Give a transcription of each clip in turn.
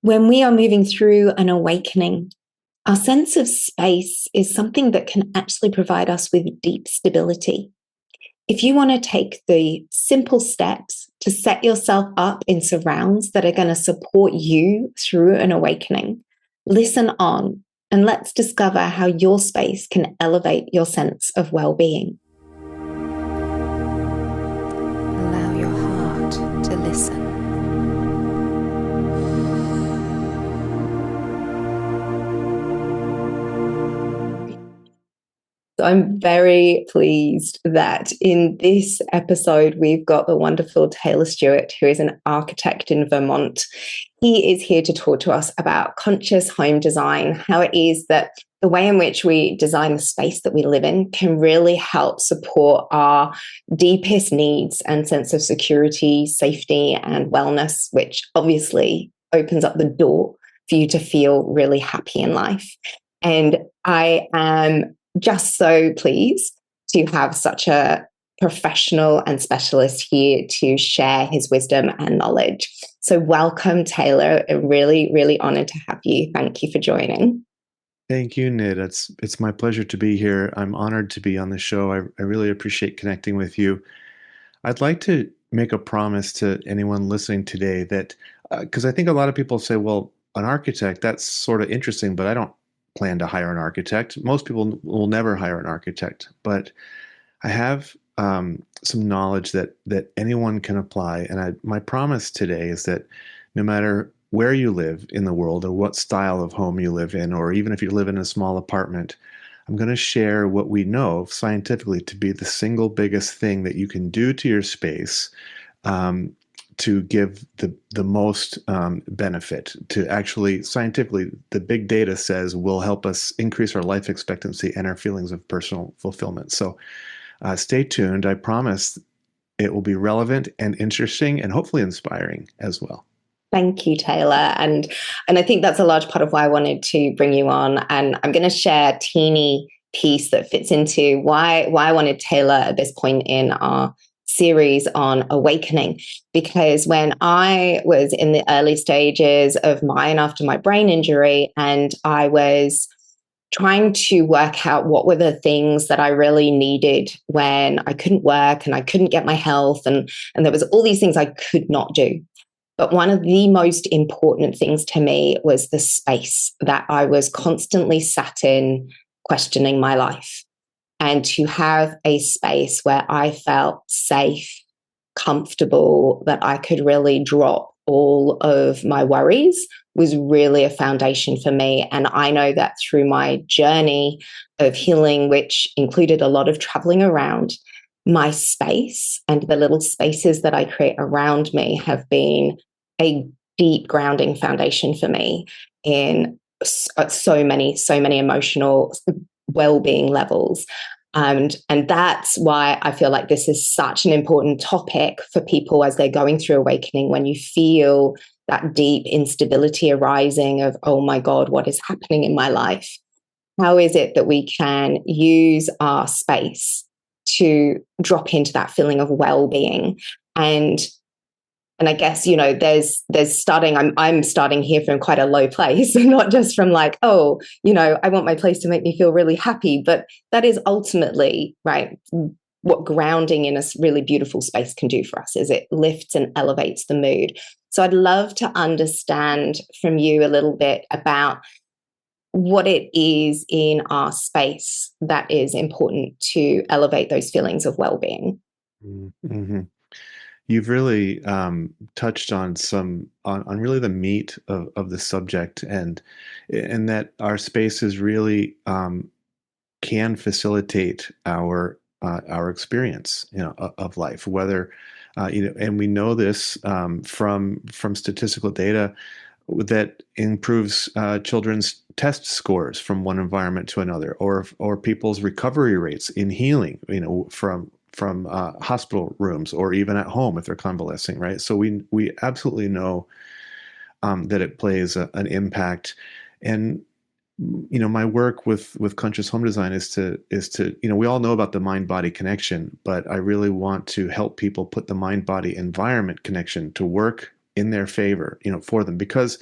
When we are moving through an awakening, our sense of space is something that can actually provide us with deep stability. If you want to take the simple steps to set yourself up in surrounds that are going to support you through an awakening, listen on and let's discover how your space can elevate your sense of well-being. Allow your heart to listen. So I'm very pleased that in this episode, we've got the wonderful Talor Stewart, who is an architect in Vermont. He is here to talk to us about conscious home design, how it is that the way in which we design the space that we live in can really help support our deepest needs and sense of security, safety, and wellness, which obviously opens up the door for you to feel really happy in life. And I am just so pleased to have such a professional and specialist here to share his wisdom and knowledge. So welcome, Talor. I'm really, really honored to have you. Thank you for joining. Thank you, Nid. It's my pleasure to be here. I'm honored to be on the show. I really appreciate connecting with you. I'd like to make a promise to anyone listening today that, because I think a lot of people say, well, an architect, that's sort of interesting, but I don't plan to hire an architect. Most people will never hire an architect, but I have some knowledge that anyone can apply. And my promise today is that no matter where you live in the world or what style of home you live in, or even if you live in a small apartment, I'm going to share what we know scientifically to be the single biggest thing that you can do to your space to give the most benefit. To actually, scientifically, the big data says will help us increase our life expectancy and our feelings of personal fulfillment. So stay tuned. I promise it will be relevant and interesting and hopefully inspiring as well. Thank you, Talor. And I think that's a large part of why I wanted to bring you on. And I'm going to share a teeny piece that fits into why I wanted Talor at this point in our series on awakening. Because when I was in the early stages of mine after my brain injury, and I was trying to work out what were the things that I really needed when I couldn't work and I couldn't get my health, and there was all these things I could not do. But one of the most important things to me was the space that I was constantly sat in, questioning my life. And to have a space where I felt safe, comfortable, that I could really drop all of my worries was really a foundation for me. And I know that through my journey of healing, which included a lot of traveling around, my space and the little spaces that I create around me have been a deep grounding foundation for me in so many emotional well-being levels. And that's why I feel like this is such an important topic for people as they're going through awakening, when you feel that deep instability arising of, oh my God, what is happening in my life? How is it that we can use our space to drop into that feeling of well-being? And I guess, there's starting, I'm starting here from quite a low place, not just from like, oh, I want my place to make me feel really happy, but that is ultimately, right, what grounding in a really beautiful space can do for us, is it lifts and elevates the mood. So I'd love to understand from you a little bit about what it is in our space that is important to elevate those feelings of well-being. Mm-hmm. You've really touched on on really the meat of the subject, and that our spaces really can facilitate our experience, of life. Whether and we know this from statistical data that improves children's test scores from one environment to another, or people's recovery rates in healing, from hospital rooms, or even at home if they're convalescing, right? So we absolutely know that it plays an impact. And my work with conscious home design is to we all know about the mind body connection, but I really want to help people put the mind body environment connection to work in their favor, for them, because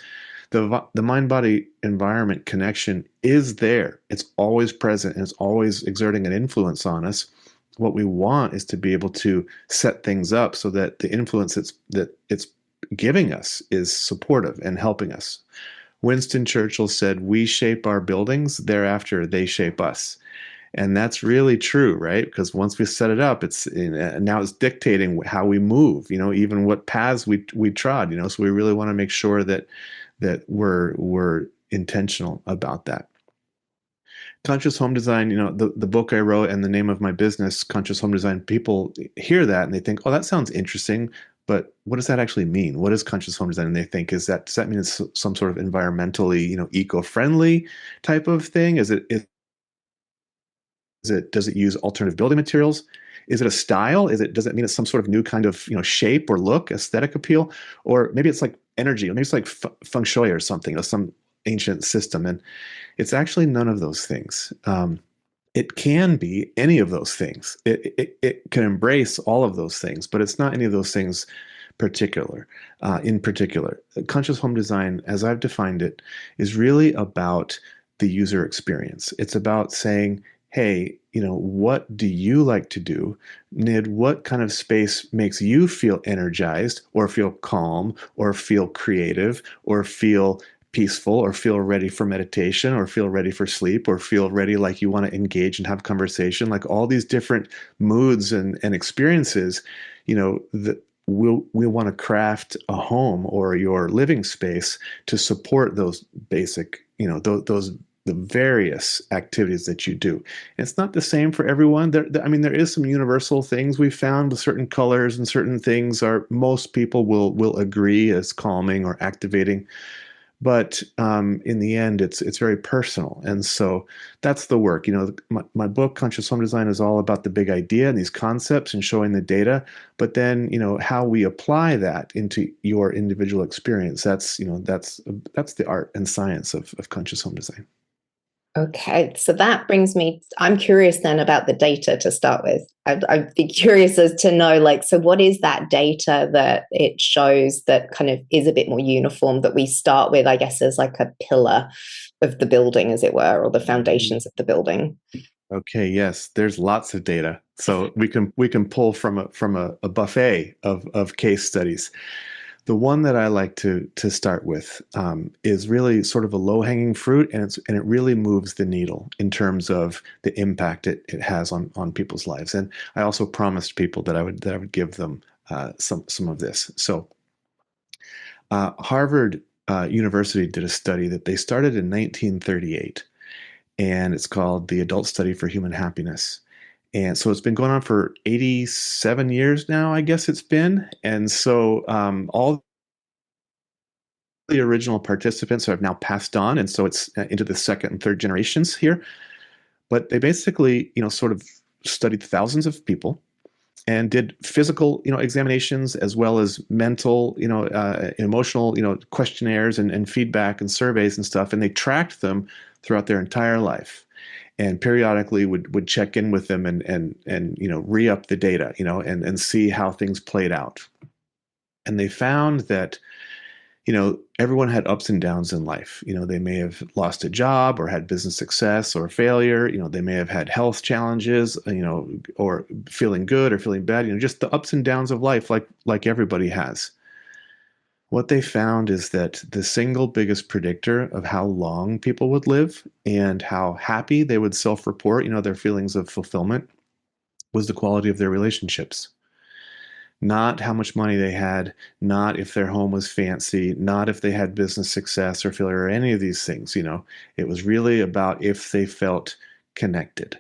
The mind body environment connection is there. It's always present and it's always exerting an influence on us. What we want is to be able to set things up so that the influence that it's giving us is supportive and helping us. Winston Churchill said, "We shape our buildings, thereafter they shape us." And that's really true, right? Because once we set it up, it's now it's dictating how we move, even what paths we trod, so we really want to make sure that we're intentional about that. Conscious home design, the book I wrote and the name of my business, Conscious Home Design, people hear that and they think, oh, that sounds interesting, but what does that actually mean? What is conscious home design? And they think, does that mean it's some sort of environmentally, eco-friendly type of thing? Does it use alternative building materials? Is it a style? Does it mean it's some sort of new kind of shape or look, aesthetic appeal? Or maybe it's like energy, or maybe it's like feng shui or something, some ancient system. And it's actually none of those things. It can be any of those things. It can embrace all of those things, but it's not any of those things in particular. Conscious home design, as I've defined it, is really about the user experience. It's about saying, hey, what do you like to do? Nid, what kind of space makes you feel energized or feel calm or feel creative or feel peaceful or feel ready for meditation or feel ready for sleep or feel ready like you want to engage and have conversation, like all these different moods and experiences, that we want to craft a home or your living space to support those basic, those the various activities that you do. And it's not the same for everyone. There is some universal things we've found with certain colors and certain things most people will agree as calming or activating. But in the end, it's very personal. And so that's the work. My book, Conscious Home Design, is all about the big idea and these concepts and showing the data. But then, how we apply that into your individual experience, that's the art and science of conscious home design. Okay, so that brings me, I'm curious then about the data to start with. I'd be curious as to know, so what is that data that it shows that kind of is a bit more uniform, that we start with, I guess, as like a pillar of the building, as it were, or the foundations of the building? Okay, yes, there's lots of data. So we can pull from a buffet of case studies. The one that I like to start with is really sort of a low-hanging fruit, and it really moves the needle in terms of the impact it has on people's lives. And I also promised people that I would give them some of this. So Harvard University did a study that they started in 1938, and it's called the Adult Study for Human Happiness. And so it's been going on for 87 years now, I guess it's been. And so all the original participants have now passed on. And so it's into the second and third generations here. But they basically, sort of studied thousands of people and did physical, examinations as well as mental, emotional, questionnaires and feedback and surveys and stuff. And they tracked them throughout their entire life, and periodically would check in with them and re-up the data, and see how things played out. And they found that, everyone had ups and downs in life. They may have lost a job or had business success or failure. They may have had health challenges, or feeling good or feeling bad, just the ups and downs of life, like everybody has. What they found is that the single biggest predictor of how long people would live and how happy they would self-report, their feelings of fulfillment, was the quality of their relationships. Not how much money they had, not if their home was fancy, not if they had business success or failure or any of these things. It was really about if they felt connected.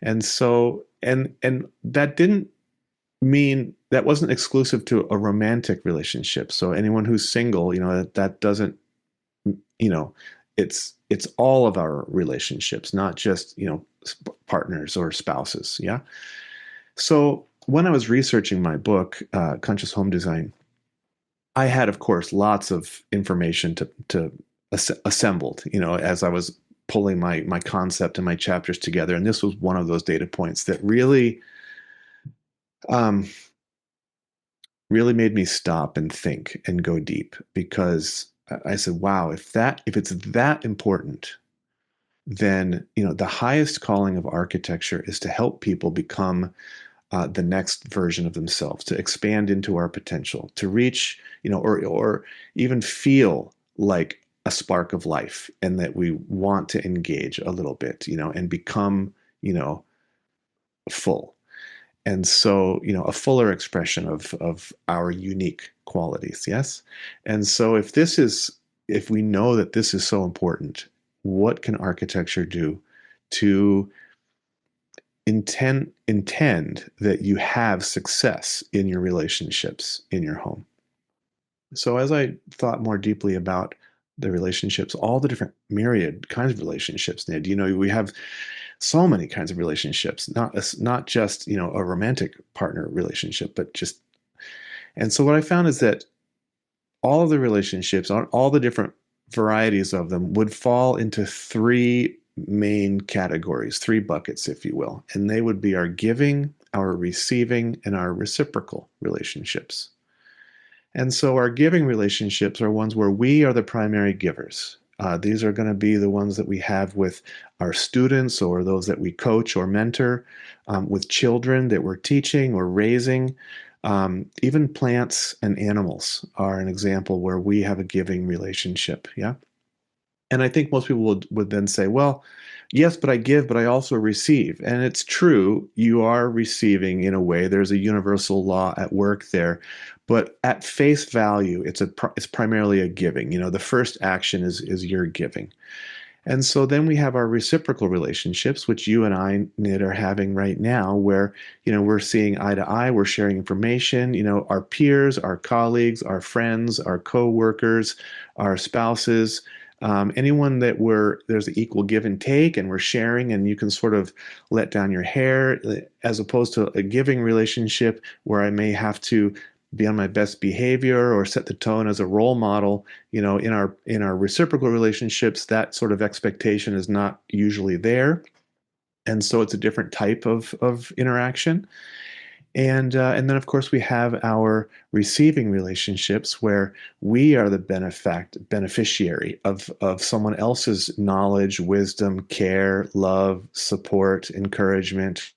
And so, and that didn't mean, that wasn't exclusive to a romantic relationship. So anyone who's single, that doesn't, it's all of our relationships, not just, partners or spouses. Yeah. So when I was researching my book, Conscious Home Design, I had, of course, lots of information to assembled, as I was pulling my concept and my chapters together. And this was one of those data points that really, really made me stop and think and go deep, because I said, wow, if it's that important, then the highest calling of architecture is to help people become the next version of themselves, to expand into our potential, to reach, or even feel like a spark of life, and that we want to engage a little bit, and become, full. And so, a fuller expression of our unique qualities. Yes. And so if we know that this is so important, what can architecture do to intend that you have success in your relationships in your home? So as I thought more deeply about the relationships, all the different myriad kinds of relationships, Nid, we have so many kinds of relationships, not just, a romantic partner relationship, but just, and so what I found is that all of the relationships, all the different varieties of them, would fall into three main categories, three buckets, if you will. And they would be our giving, our receiving, and our reciprocal relationships. And so our giving relationships are ones where we are the primary givers. These are going to be the ones that we have with our students, or those that we coach or mentor, with children that we're teaching or raising. Even plants and animals are an example where we have a giving relationship. Yeah. And I think most people would then say, well, yes, but I give, but I also receive. And it's true, you are receiving in a way. There's a universal law at work there. But at face value, it's primarily a giving. The first action is your giving. And so then we have our reciprocal relationships, which you and I, Nid, are having right now, where, we're seeing eye to eye, we're sharing information, our peers, our colleagues, our friends, our co-workers, our spouses, anyone that there's an equal give and take, and we're sharing, and you can sort of let down your hair, as opposed to a giving relationship where I may have to be on my best behavior or set the tone as a role model. In our reciprocal relationships, that sort of expectation is not usually there. And so it's a different type of interaction. And then, of course, we have our receiving relationships, where we are the beneficiary of someone else's knowledge, wisdom, care, love, support, encouragement,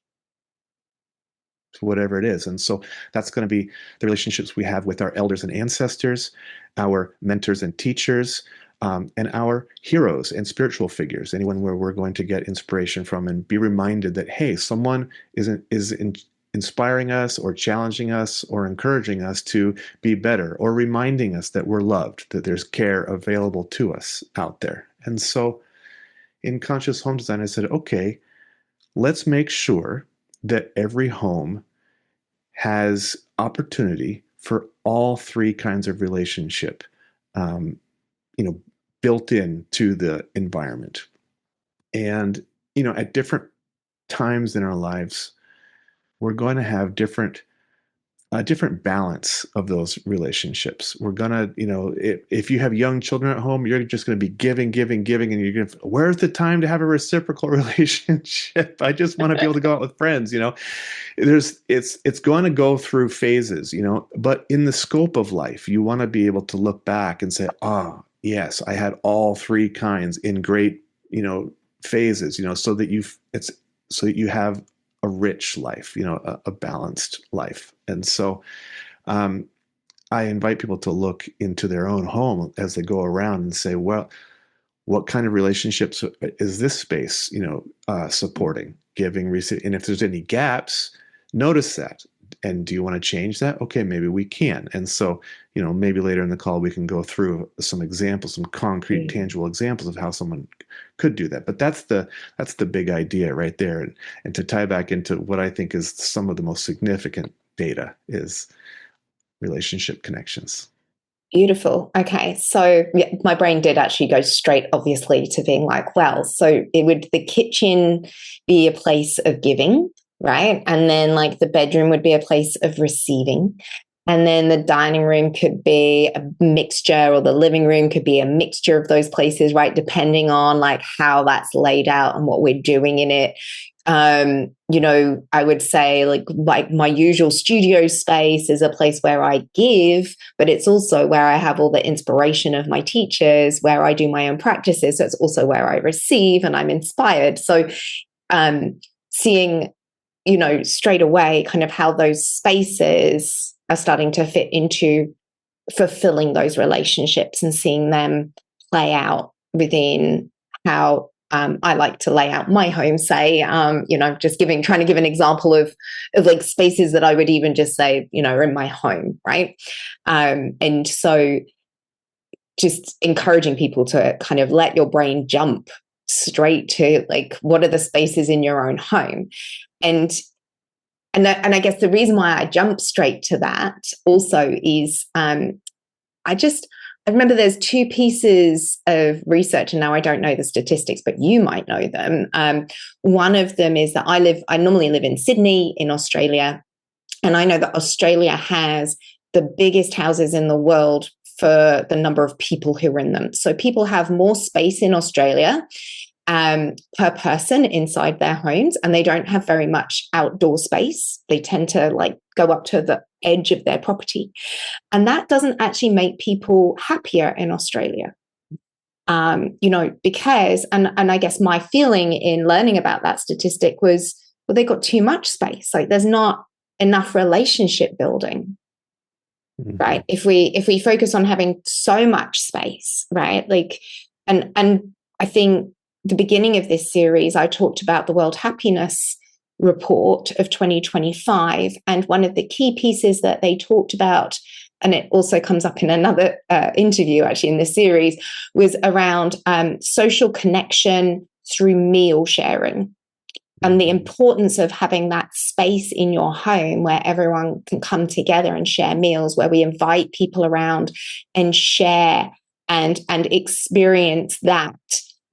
whatever it is. And so that's going to be the relationships we have with our elders and ancestors, our mentors and teachers, and our heroes and spiritual figures, anyone where we're going to get inspiration from and be reminded that, hey, someone is inspiring us or challenging us or encouraging us to be better, or reminding us that we're loved, that there's care available to us out there. And so in conscious home design, I said, okay, let's make sure that every home has opportunity for all three kinds of relationship, um, built into the environment. And, at different times in our lives, we're going to have a different balance of those relationships. We're gonna, if you have young children at home, you're just going to be giving, giving, giving, and you're going to, where's the time to have a reciprocal relationship? I just want to be able to go out with friends. It's going to go through phases, but in the scope of life, you want to be able to look back and say, yes, I had all three kinds in great, phases, so that you have a rich life, a balanced life. And so I invite people to look into their own home as they go around and say, well, what kind of relationships is this space, supporting, giving, receiving? And if there's any gaps, notice that. And do you want to change that? Okay, maybe we can. And so, maybe later in the call, we can go through some examples, some concrete, tangible examples of how someone could do that. But that's the big idea right there. And to tie back into what I think is some of the most significant data is relationship connections. Beautiful. Okay. So yeah, my brain did actually go straight, obviously, to being like, well, so would the kitchen be a place of giving, right? And then like the bedroom would be a place of receiving. And then the dining room could be a mixture, or the living room could be a mixture of those places, right? Depending on like how that's laid out and what we're doing in it. I would say like my usual studio space is a place where I give, but it's also where I have all the inspiration of my teachers, where I do my own practices. So it's also where I receive and I'm inspired. So seeing, straight away kind of how those spaces are starting to fit into fulfilling those relationships and seeing them play out within how I like to lay out my home, say, just trying to give an example of like spaces that I would even just say, are in my home, right? And so just encouraging people to kind of let your brain jump straight to like, what are the spaces in your own home? And I guess the reason why I jump straight to that also is I remember there's two pieces of research, and now I don't know the statistics, but you might know them. One of them is that I normally live in Sydney in Australia, and I know that Australia has the biggest houses in the world for the number of people who are in them. So people have more space in Australia per person inside their homes, and they don't have very much outdoor space. They tend to like go up to the edge of their property. And that doesn't actually make people happier in Australia. Because, and I guess my feeling in learning about that statistic was, well, they got too much space. Like there's not enough relationship building, right? If we focus on having so much space, right? Like, and I think the beginning of this series, I talked about the World Happiness Report of 2025. And one of the key pieces that they talked about, and it also comes up in another interview actually in this series, was around social connection through meal sharing and the importance of having that space in your home where everyone can come together and share meals, where we invite people around and share and experience that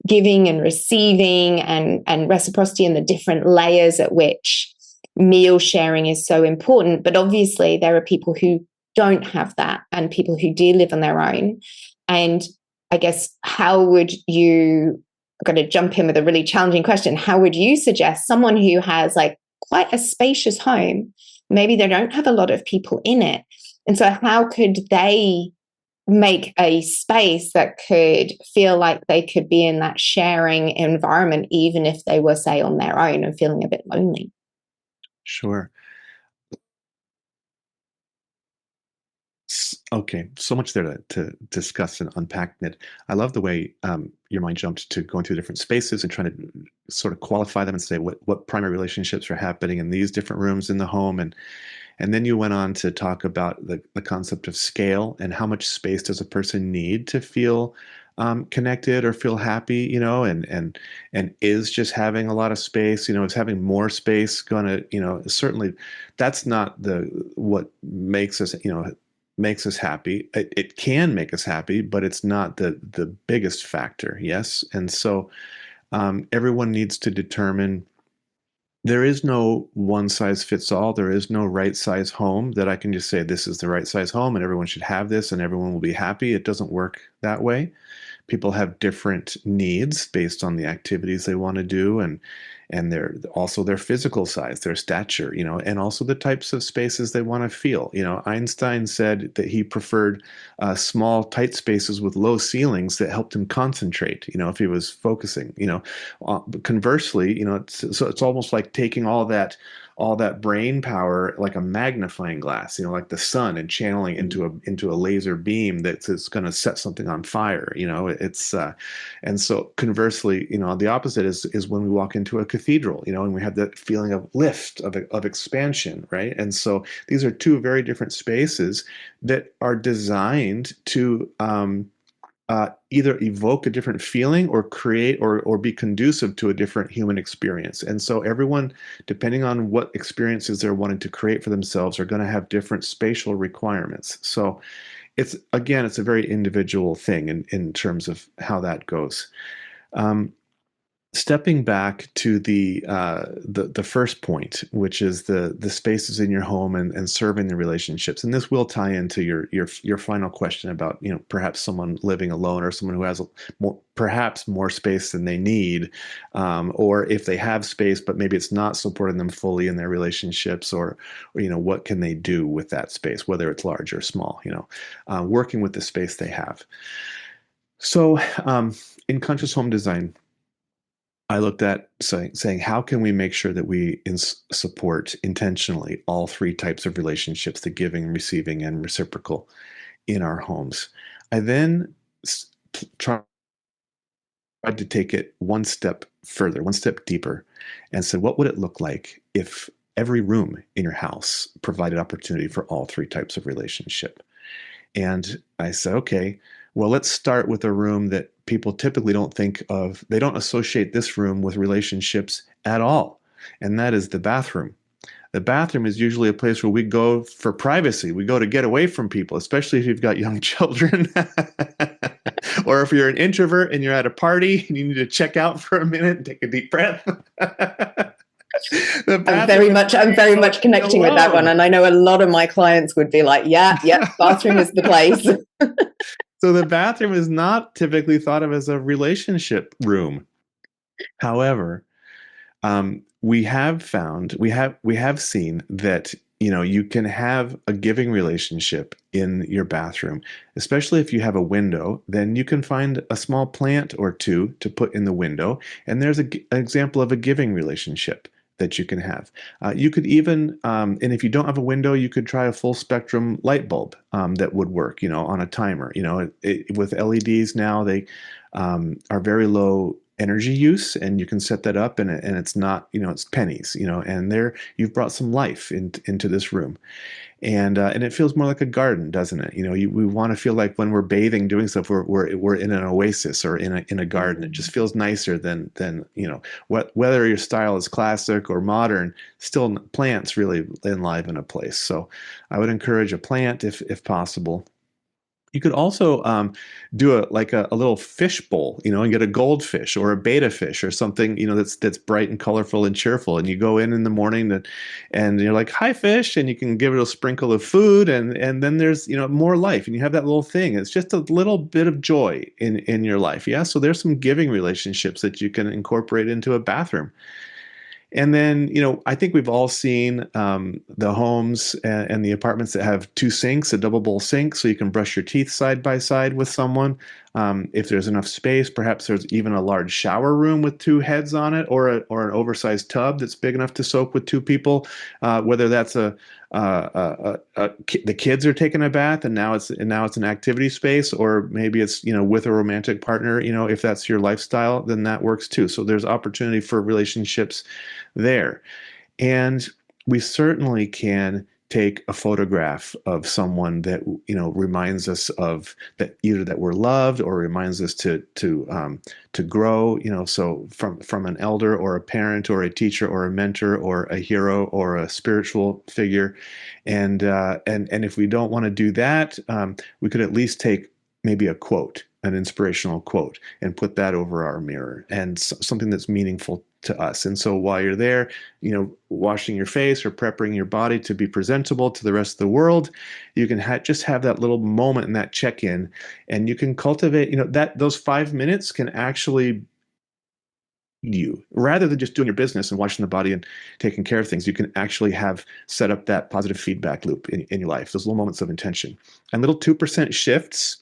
giving and receiving and reciprocity and the different layers at which meal sharing is so important. But obviously there are people who don't have that and people who do live on their own. And I guess how would you, I'm going to jump in with a really challenging question. How would you suggest someone who has like quite a spacious home, maybe they don't have a lot of people in it, and so how could they make a space that could feel like they could be in that sharing environment, even if they were, say, on their own and feeling a bit lonely? Sure. Okay, so much there to discuss and unpack it. I love the way your mind jumped to going through different spaces and trying to sort of qualify them and say what primary relationships are happening in these different rooms in the home. And then you went on to talk about the concept of scale and how much space does a person need to feel connected or feel happy, and is just having a lot of space, is having more space gonna, certainly that's not what makes us happy. It can make us happy, but it's not the biggest factor. Yes. And so everyone needs to determine. There is no one size fits all. There is no right size home that I can just say this is the right size home and everyone should have this and everyone will be happy. It doesn't work that way. People have different needs based on the activities they want to do and their physical size, their stature, and also the types of spaces they want to feel. Einstein said that he preferred small, tight spaces with low ceilings that helped him concentrate, if he was focusing, conversely, it's almost like taking all that brain power like a magnifying glass, like the sun, and channeling into a laser beam that's going to set something on fire. And so conversely, the opposite is when we walk into a cathedral, and we have that feeling of lift, of expansion, right? And so these are two very different spaces that are designed to either evoke a different feeling or create or be conducive to a different human experience. And so everyone, depending on what experiences they're wanting to create for themselves, are going to have different spatial requirements. So it's a very individual thing in terms of how that goes. stepping back to the first point, which is the spaces in your home and serving the relationships, and this will tie into your final question about, perhaps someone living alone or someone who has perhaps more space than they need, or if they have space but maybe it's not supporting them fully in their relationships, or what can they do with that space, whether it's large or small, working with the space they have. So in conscious home design, I looked at saying, how can we make sure that we support intentionally all three types of relationships, the giving, receiving, and reciprocal, in our homes? I then tried to take it one step further, one step deeper, and said, what would it look like if every room in your house provided opportunity for all three types of relationship? And I said, okay, well, let's start with a room that people typically don't think of. They don't associate this room with relationships at all. And that is the bathroom. The bathroom is usually a place where we go for privacy. We go to get away from people, especially if you've got young children. Or if you're an introvert and you're at a party and you need to check out for a minute and take a deep breath. I'm very much connecting with that one. And I know a lot of my clients would be like, yeah, bathroom is the place. So the bathroom is not typically thought of as a relationship room. However, we have seen that, you can have a giving relationship in your bathroom, especially if you have a window. Then you can find a small plant or two to put in the window, and there's an example of a giving relationship that you can have. You could even, and if you don't have a window, you could try a full spectrum light bulb that would work, on a timer. With LEDs now, they are very low energy use, and you can set that up, and it's not, it's pennies, and there you've brought some life into this room. And it feels more like a garden, doesn't it? We want to feel like when we're bathing, doing stuff, we're in an oasis or in a garden. It just feels nicer than whether your style is classic or modern. Still, plants really enliven a place. So I would encourage a plant if possible. You could also do a little fish bowl, and get a goldfish or a betta fish or something, that's bright and colorful and cheerful. And you go in the morning and you're like, "Hi, fish," and you can give it a sprinkle of food, and then there's more life, and you have that little thing. It's just a little bit of joy in your life. Yeah. So there's some giving relationships that you can incorporate into a bathroom. And then, I think we've all seen the homes and the apartments that have two sinks, a double bowl sink, so you can brush your teeth side by side with someone. If there's enough space, perhaps there's even a large shower room with two heads on it, or an oversized tub that's big enough to soak with two people. Whether that's the kids are taking a bath and now it's an activity space, or maybe it's with a romantic partner. If that's your lifestyle, then that works too. So there's opportunity for relationships there. And we certainly can take a photograph of someone that reminds us of that, either that we're loved or reminds us to grow. So from an elder or a parent or a teacher or a mentor or a hero or a spiritual figure, and if we don't want to do that, we could at least take maybe a quote, an inspirational quote, and put that over our mirror, and something that's meaningful to us. And so while you're there, washing your face or prepping your body to be presentable to the rest of the world, you can just have that little moment and that check-in, and you can cultivate, that those 5 minutes can actually, rather than just doing your business and washing the body and taking care of things, you can actually have set up that positive feedback loop in your life, those little moments of intention. And little 2% shifts.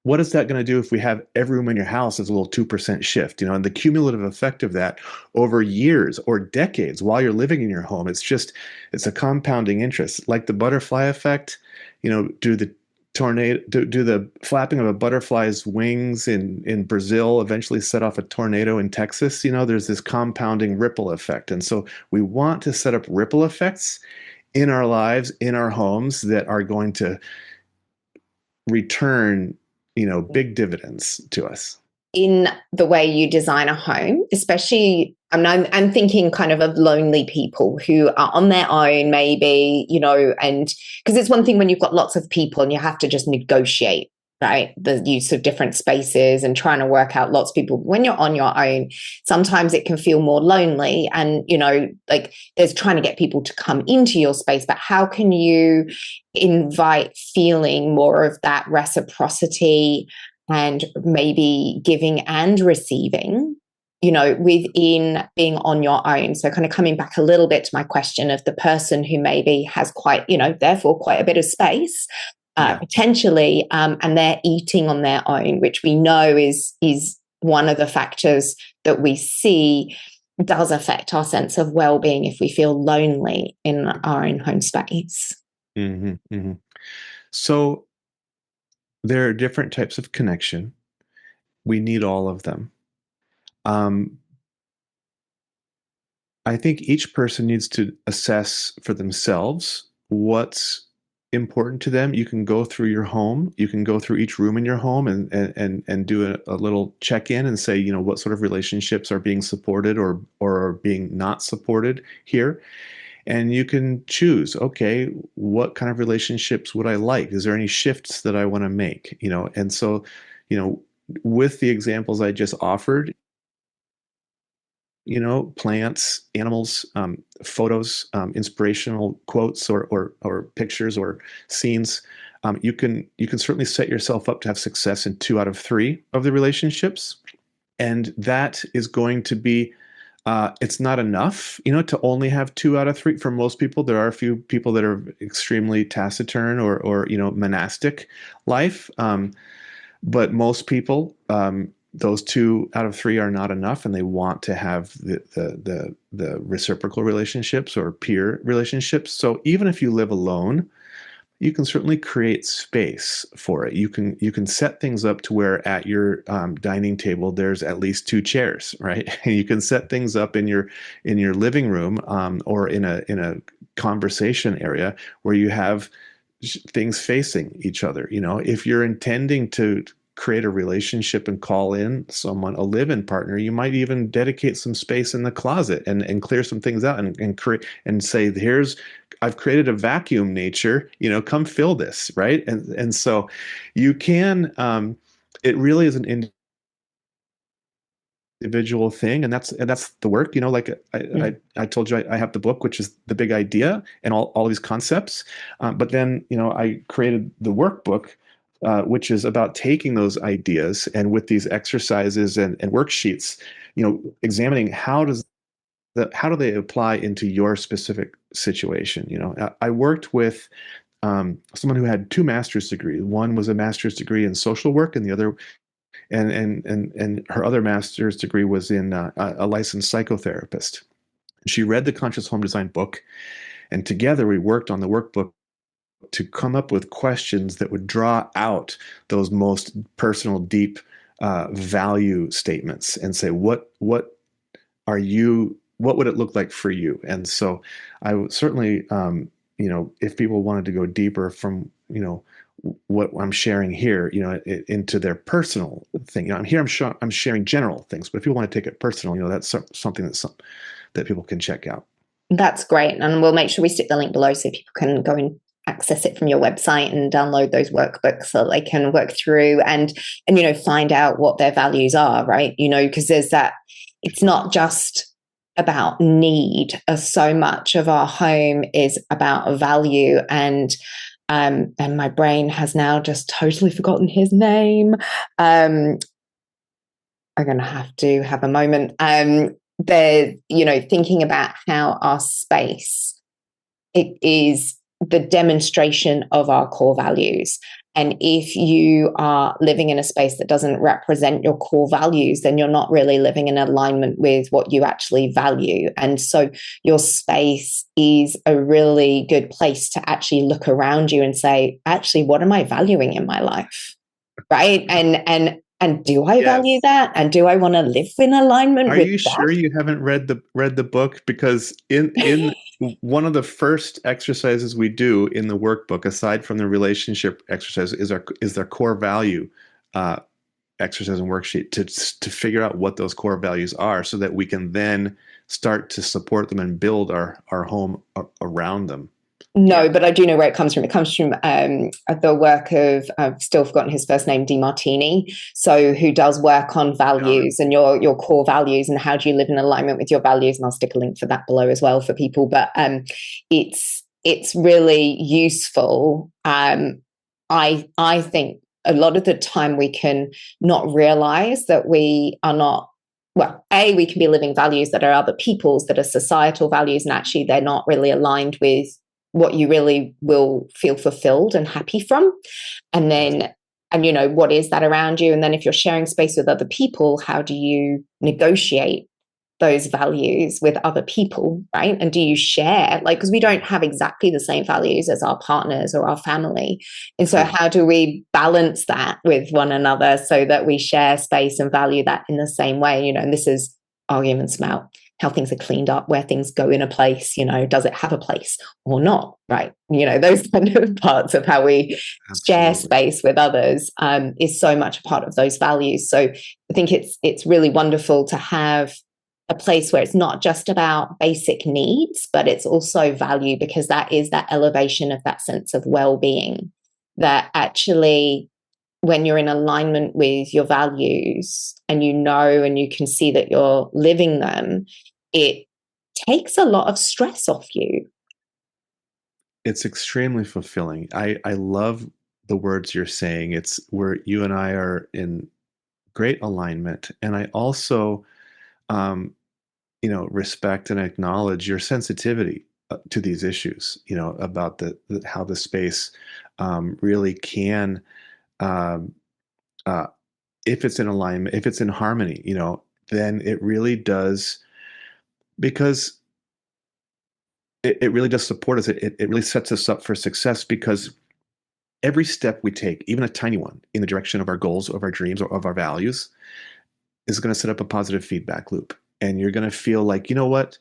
What is that going to do if we have every room in your house as a little 2% shift? And the cumulative effect of that over years or decades while you're living in your home, it's a compounding interest. Like the butterfly effect, do the flapping of a butterfly's wings in Brazil eventually set off a tornado in Texas? There's this compounding ripple effect. And so we want to set up ripple effects in our lives, in our homes, that are going to return big dividends to us. In the way you design a home, especially, I'm thinking kind of lonely people who are on their own, maybe, and because it's one thing when you've got lots of people and you have to just negotiate right? The use of different spaces and trying to work out lots of people. When you're on your own, sometimes it can feel more lonely. And, like there's trying to get people to come into your space, but how can you invite feeling more of that reciprocity and maybe giving and receiving, within being on your own? So kind of coming back a little bit to my question of the person who maybe has quite, therefore quite a bit of space, potentially, and they're eating on their own, which we know is one of the factors that we see does affect our sense of well-being if we feel lonely in our own home space. Mm-hmm, mm-hmm. So there are different types of connection. We need all of them. I think each person needs to assess for themselves what's important to them. You can go through your home. You can go through each room in your home and do a little check-in and say, what sort of relationships are being supported or are being not supported here. And you can choose, okay, what kind of relationships would I like? Is there any shifts that I want to make? And so, with the examples I just offered, plants, animals, photos, inspirational quotes or pictures or scenes. You can certainly set yourself up to have success in 2 out of 3 of the relationships, and that is going to be. It's not enough, to only have 2 out of 3. For most people, there are a few people that are extremely taciturn or monastic life, but most people. Those 2 out of 3 are not enough, and they want to have the reciprocal relationships or peer relationships. So even if you live alone, you can certainly create space for it. You can set things up to where at your dining table there's at least 2 chairs, right? You can set things up in your living room or in a conversation area where you have things facing each other. If you're intending to create a relationship and call in someone, a live-in partner, you might even dedicate some space in the closet and clear some things out and create and say, I've created a vacuum, nature, come fill this, right? And so you can, it really is an individual thing, and that's the work. Like I told you, I have the book, which is the big idea and all these concepts, but then I created the workbook, which is about taking those ideas and with these exercises and worksheets, examining how do they apply into your specific situation. I worked with someone who had 2 master's degrees. One was a master's degree in social work, and the other, and her other master's degree was in a licensed psychotherapist. She read the Conscious Home Design book, and together we worked on the workbook to come up with questions that would draw out those most personal, deep value statements and say, what are you, what would it look like for you? And so I would certainly, if people wanted to go deeper from, what I'm sharing here, into their personal thing, I'm sharing general things, but if you want to take it personal, that's something that people can check out. That's great. And we'll make sure we stick the link below so people can go and access it from your website and download those workbooks so they can work through and find out what their values are, right? Because there's that, it's not just about need. So much of our home is about value, and my brain has now just totally forgotten his name. I'm going to have a moment. There's, thinking about how our space, it is the demonstration of our core values. And if you are living in a space that doesn't represent your core values, then you're not really living in alignment with what you actually value. And so your space is a really good place to actually look around you and say, actually, what am I valuing in my life? Right. And do I value that? And do I want to live in alignment with that? Are you sure you haven't read the book? Because in one of the first exercises we do in the workbook, aside from the relationship exercise, is their core value exercise and worksheet to figure out what those core values are, so that we can then start to support them and build our home around them. No, Yeah. but I do know where it comes from. It comes from the work of, I've still forgotten his first name, DeMartini. So who does work on values and your core values, and how do you live in alignment with your values? And I'll stick a link for that below as well for people. But it's really useful. I think a lot of the time we can not realize that we are not, well, we can be living values that are other people's, that are societal values, and actually they're not really aligned with what you really will feel fulfilled and happy from. And then, and what is that around you? And then if you're sharing space with other people, how do you negotiate those values with other people, right? And do you share, because we don't have exactly the same values as our partners or our family. And so how do we balance that with one another so that we share space and value that in the same way? And this is arguments about how things are cleaned up, where things go in a place, does it have a place or not, right? Those kind of parts of how we share space with others is so much a part of those values. So I think it's really wonderful to have a place where it's not just about basic needs, but it's also value, because that is that elevation of that sense of well-being, that actually when you're in alignment with your values and and you can see that you're living them, it takes a lot of stress off you. It's extremely fulfilling. I love the words you're saying. It's where you and I are in great alignment. And I also, respect and acknowledge your sensitivity to these issues, about how the space really can, um, uh, if it's in alignment, if it's in harmony, then it really does, because it really does support us. It really sets us up for success, because every step we take, even a tiny one, in the direction of our goals, of our dreams, or of our values, is going to set up a positive feedback loop. And you're going to feel like, you know what,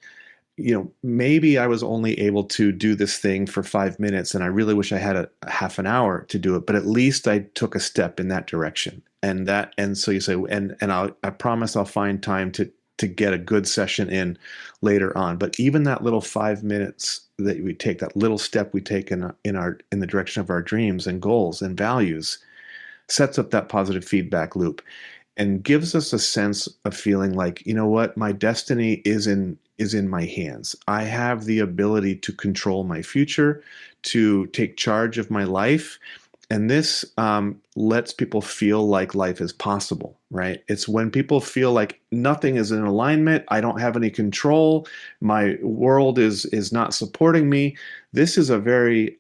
maybe I was only able to do this thing for 5 minutes, and I really wish I had a half an hour to do it, but at least I took a step in that direction. And so you say, and I promise I'll find time to get a good session in later on. But even that little 5 minutes that we take, that little step we take in the direction of our dreams and goals and values, sets up that positive feedback loop and gives us a sense of feeling like, you know what, my destiny is in my hands. I have the ability to control my future, to take charge of my life. And this lets people feel like life is possible, right? It's when people feel like nothing is in alignment, I don't have any control, my world is not supporting me. This is a very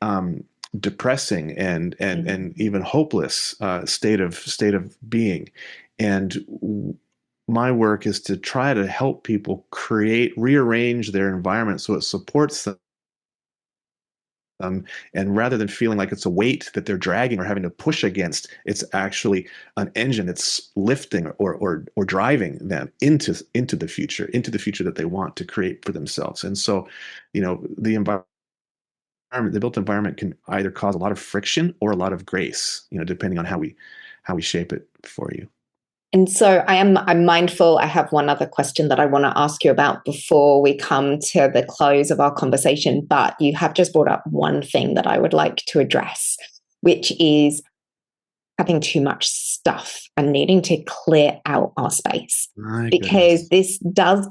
depressing and even hopeless state of being. And my work is to try to help people rearrange their environment so it supports them. And rather than feeling like it's a weight that they're dragging or having to push against, it's actually an engine that's lifting or driving them into the future, that they want to create for themselves. And so, the the built environment can either cause a lot of friction or a lot of grace, depending on how we shape it for you. And so I'm mindful. I have one other question that I want to ask you about before we come to the close of our conversation, but you have just brought up one thing that I would like to address, which is having too much stuff and needing to clear out our space. My Because goodness. this does come